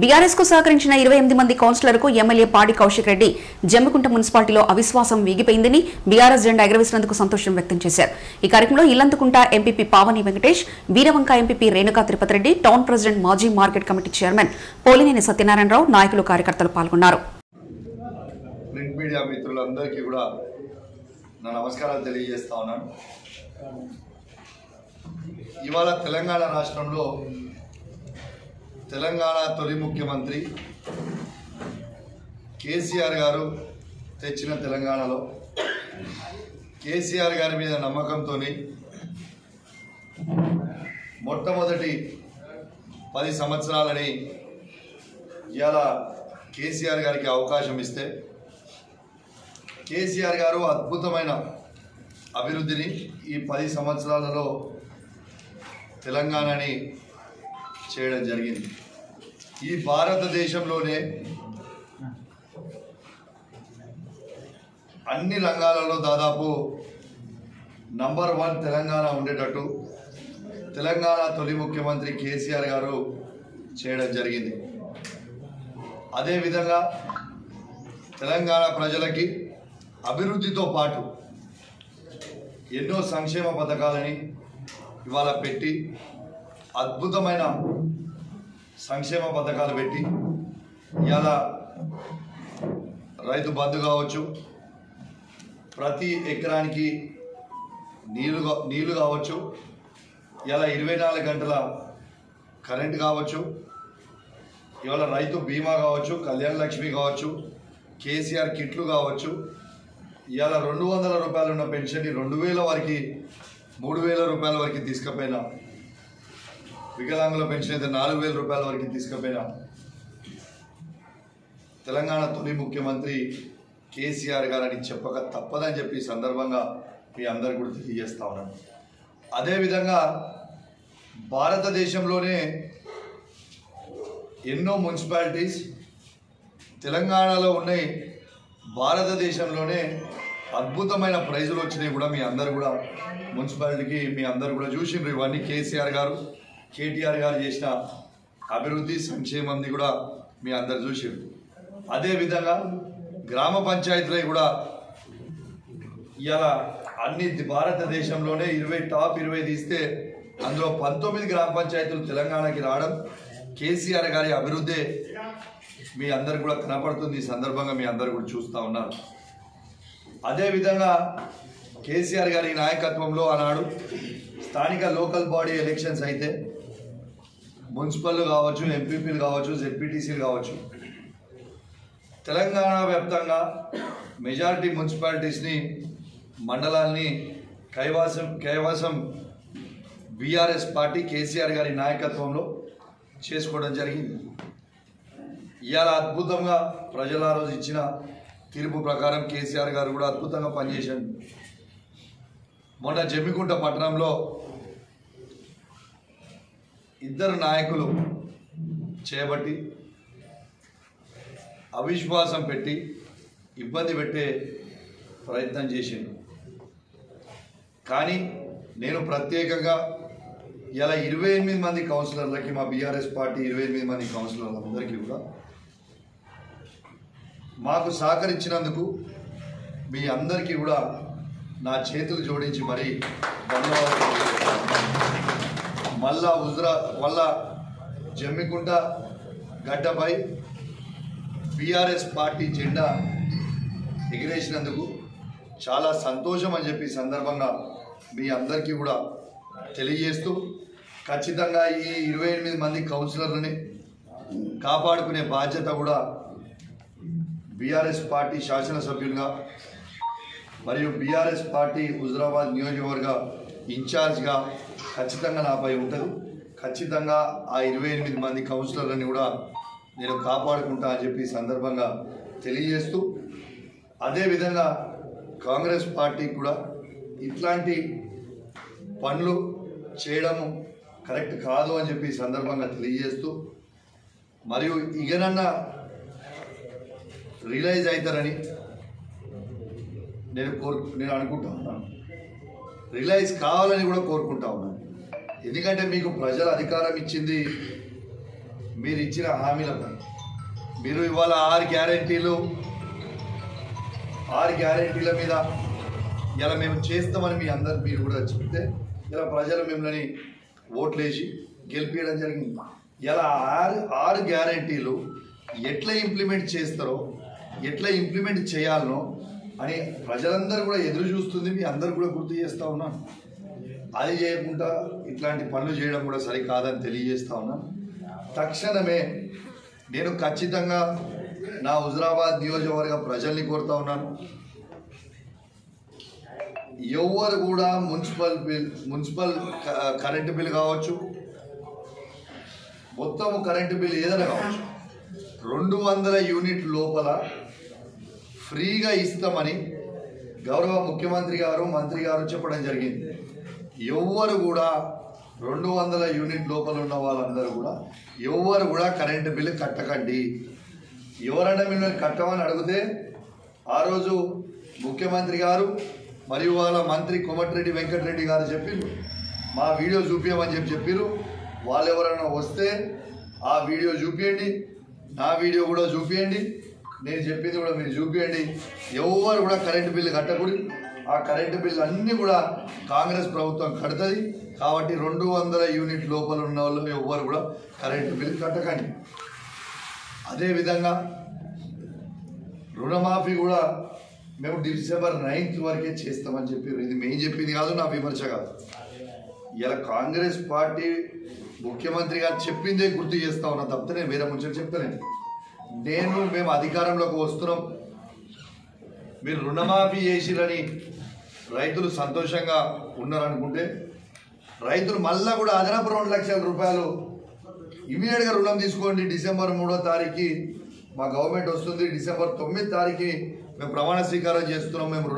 BRS కు సహకరించిన 28 మంది కౌన్సిలర్లకు ఎమ్మెల్యే పాడి కౌశిక్ రెడ్డి జమ్మికుంట మున్సిపాలిటీలో అవిశ్వాసం వీగిపోయిందని బీఆర్ఎస్ జెండా ఎగరవేసినందుకు సంతోషం వ్యక్తం చేశారు. ఈ కార్యక్రమంలో Illanthakunta MPP Pavani Venkatesh, Veeravanka MPP Renuka Tirupati Reddy, town president మాజీ market committee chairman Polineni Satyanarayana Rao, నాయకులు కార్యకర్తలు పాల్గొన్నారు. ప్రింట్ మీడియా మిత్రులందరికీ కూడా నా నమస్కారాలు తెలియజేస్తా ఉన్నాను. ఇవాళ తెలంగాణ రాష్ట్రంలో తెలంగాణ తొలి ముఖ్యమంత్రి కేసీఆర్ గారు తెచ్చిన తెలంగాణలో కేసీఆర్ గారి మీద నమ్మకంతో మొట్టమొదటి 10 సంవత్సరాలని ఇవాళ కేసీఆర్ గారికి అవకాశం ఇస్తే కేసీఆర్ గారు అద్భుతమైన అభివృద్ధిని ఈ 10 సంవత్సరాలలో తెలంగాణని చేయడం జరిగింది. ఈ భారతదేశంలోనే అన్ని రంగాలలో దాదాపు నంబర్ 1 తెలంగాణ ఉండేటట్టు తెలంగాణ తొలి ముఖ్యమంత్రి కేసీఆర్ గారు చేయడం జరిగింది. అదేవిధంగా తెలంగాణ ప్రజలకి అభివృద్ధితో పాటు ఎన్నో సంక్షేమ పథకాలని ఇవాళ పెట్టి అద్భుతమైన సంక్షేమ పథకాలు పెట్టి ఇవాళ రైతు బంధు కావచ్చు, ప్రతి ఎకరానికి నీళ్లు కావచ్చు, ఇలా 24 గంటల కరెంటు కావచ్చు, ఇవాళ రైతు బీమా కావచ్చు, కళ్యాణ లక్ష్మి కావచ్చు, కేసీఆర్ కిట్లు కావచ్చు, ఇవాళ 200 రూపాయలు ఉన్న పెన్షన్ని 2000 వరకు 3000 రూపాయల వరకు తీసుకుపోయినా, వికలాంగుల పెన్షన్ అయితే 4000 రూపాయల వరకు తీసుకుపోయినా తెలంగాణ తొలి ముఖ్యమంత్రి కేసీఆర్ గారని చెప్పక తప్పదని చెప్పి సందర్భంగా మీ అందరు కూడా తెలియజేస్తా ఉన్నాను. అదేవిధంగా భారతదేశంలోనే ఎన్నో మున్సిపాలిటీస్ తెలంగాణలో ఉన్నాయి. భారతదేశంలోనే అద్భుతమైన ప్రైజులు వచ్చినాయి కూడా మీ అందరు కూడా మున్సిపాలిటీకి మీ అందరు కూడా చూసిండ్రు. ఇవన్నీ కేసీఆర్ గారు కేటీఆర్ గారు చేసిన అభివృద్ధి సంక్షేమంది కూడా మీ అందరు చూసిండ్రు. అదేవిధంగా గ్రామ పంచాయతీలు కూడా ఇలా అన్ని భారతదేశంలోనే టాప్ 20 తీస్తే అందులో 19 గ్రామ పంచాయతీలు తెలంగాణకి రావడం కేసీఆర్ గారి అభివృద్ధి మీ అందరు కూడా కనపడుతుంది. ఈ సందర్భంగా మీ అందరు కూడా చూస్తూ ఉన్నారు. అదేవిధంగా కేసీఆర్ గారి నాయకత్వంలో ఆనాడు స్థానిక లోకల్ బాడీ ఎలక్షన్స్ అయితే మున్సిపల్ కావచ్చు, ఎంపీపీలు కావచ్చు, జెడ్పీటీసీలు కావచ్చు, తెలంగాణ వ్యాప్తంగా మెజారిటీ మున్సిపాలిటీస్ని మండలాల్ని కైవసం బీఆర్ఎస్ పార్టీ కేసీఆర్ గారి నాయకత్వంలో చేసుకోవడం జరిగింది. ఇవాళ అద్భుతంగా ప్రజలు ఆ రోజు ఇచ్చిన తీర్పు ప్రకారం కేసీఆర్ గారు కూడా అద్భుతంగా పనిచేశారు. మొన్న జమ్మికుంట పట్టణంలో 2 నాయకులు చేయబట్టి అవిశ్వాసం పెట్టి ఇబ్బంది పెట్టే ప్రయత్నం చేసిండు. కానీ నేను ప్రత్యేకంగా ఇలా 28 మంది కౌన్సిలర్లకి, మా బీఆర్ఎస్ పార్టీ 28 మంది కౌన్సిలర్లందరికీ కూడా మాకు సహకరించినందుకు మీ అందరికీ కూడా నా చేతులు జోడించి మరీ మళ్ళా జమ్మికుంట గడ్డపై బీఆర్ఎస్ పార్టీ జెండా ఎగిరేసినందుకు చాలా సంతోషం అని చెప్పి సందర్భంగా మీ అందరికీ కూడా తెలియజేస్తూ, ఖచ్చితంగా ఈ 28 మంది కౌన్సిలర్లని కాపాడుకునే బాధ్యత కూడా బీఆర్ఎస్ పార్టీ శాసనసభ్యులుగా మరియు బీఆర్ఎస్ పార్టీ హుజరాబాద్ నియోజకవర్గ ఇన్ఛార్జ్గా ఖచ్చితంగా నాపై ఉంటుంది. ఖచ్చితంగా ఆ 28 మంది కౌన్సిలర్లని కూడా నేను కాపాడుకుంటా అని చెప్పి సందర్భంగా తెలియజేస్తూ, అదేవిధంగా కాంగ్రెస్ పార్టీకి కూడా ఇట్లాంటి పనులు చేయడము కరెక్ట్ కాదు అని చెప్పి సందర్భంగా తెలియజేస్తూ, మరియు ఇకనన్నా రియలైజ్ అవుతారని నేను అనుకుంటా ఉన్నాను. రియలైజ్ కావాలని కూడా కోరుకుంటా ఉన్నాను. ఎందుకంటే మీకు ప్రజల అధికారం ఇచ్చింది మీరు ఇచ్చిన హామీలకు మీరు ఇవాళ 6 గ్యారెంటీల మీద ఇలా మేము చేస్తామని మీరు కూడా చెప్తే ఇలా ప్రజలు మిమ్మల్ని ఓట్లేసి గెలిపించడం జరిగింది. ఇలా 6 గ్యారెంటీలు ఎట్లా ఇంప్లిమెంట్ చేస్తారో ఎట్లా ఇంప్లిమెంట్ చేయాలనో అని ప్రజలందరూ కూడా ఎదురు చూస్తుంది. మీ అందరు కూడా గుర్తు చేస్తూ ఉన్నాను. అది చేయకుండా ఇట్లాంటి పనులు చేయడం కూడా సరికాదని తెలియజేస్తా ఉన్నాను. తక్షణమే నేను ఖచ్చితంగా నా హుజురాబాద్ నియోజకవర్గ ప్రజల్ని కోరుతా ఉన్నాను. ఎవరు కూడా మున్సిపల్ కరెంటు బిల్ కావచ్చు, మొత్తం కరెంటు బిల్ ఏదైనా కావచ్చు 200 యూనిట్ లోపల ఫ్రీగా ఇస్తామని గౌరవ ముఖ్యమంత్రి గారు మంత్రి గారు చెప్పడం జరిగింది. ఎవరు కూడా 200 యూనిట్ లోపల ఉన్న వాళ్ళందరూ కూడా ఎవరు కూడా కరెంటు బిల్లు కట్టకండి. ఎవరైనా మిమ్మల్ని కట్టమని అడిగితే ఆ రోజు ముఖ్యమంత్రి గారు మరియు వాళ్ళ మంత్రి కోమటిరెడ్డి వెంకటరెడ్డి గారు చెప్పారు, మా వీడియో చూపించమని చెప్పారు. వాళ్ళు ఎవరైనా వస్తే ఆ వీడియో చూపించండి, నా వీడియో కూడా చూపించండి, నేను చెప్పింది కూడా మీరు చూపించండి. ఎవరు కూడా కరెంటు బిల్లు కట్టకూడదు. ఆ కరెంటు బిల్లు అన్నీ కూడా కాంగ్రెస్ ప్రభుత్వం కడుతుంది. కాబట్టి 200 యూనిట్ లోపల ఉన్న వాళ్ళు ఎవరు కూడా కరెంటు బిల్లు కట్టకండి. అదేవిధంగా రుణమాఫీ కూడా మేము డిసెంబర్ 9th వరకే చేస్తామని చెప్పారు. ఇది మేము చెప్పింది కాదు, నా విమర్శ కాదు. ఇలా కాంగ్రెస్ పార్టీ ముఖ్యమంత్రి గారు చెప్పిందే గుర్తు చేస్తా ఉన్నా తప్పితే నేను వేరే ముచ్చట చెప్తానండి. మేము అధికారంలోకి వస్తున్నాం, మీరు రుణమాఫీ చేసిరని రైతులు సంతోషంగా ఉన్నారనుకుంటే రైతులు మళ్ళా కూడా అదనపు 2 లక్షల రూపాయలు ఇమీడియట్గా రుణం తీసుకోండి. డిసెంబర్ 3వ తారీఖు మా గవర్నమెంట్ వస్తుంది, డిసెంబర్ 9వ తారీఖు మేము ప్రమాణ స్వీకారం చేస్తున్నాం. మేము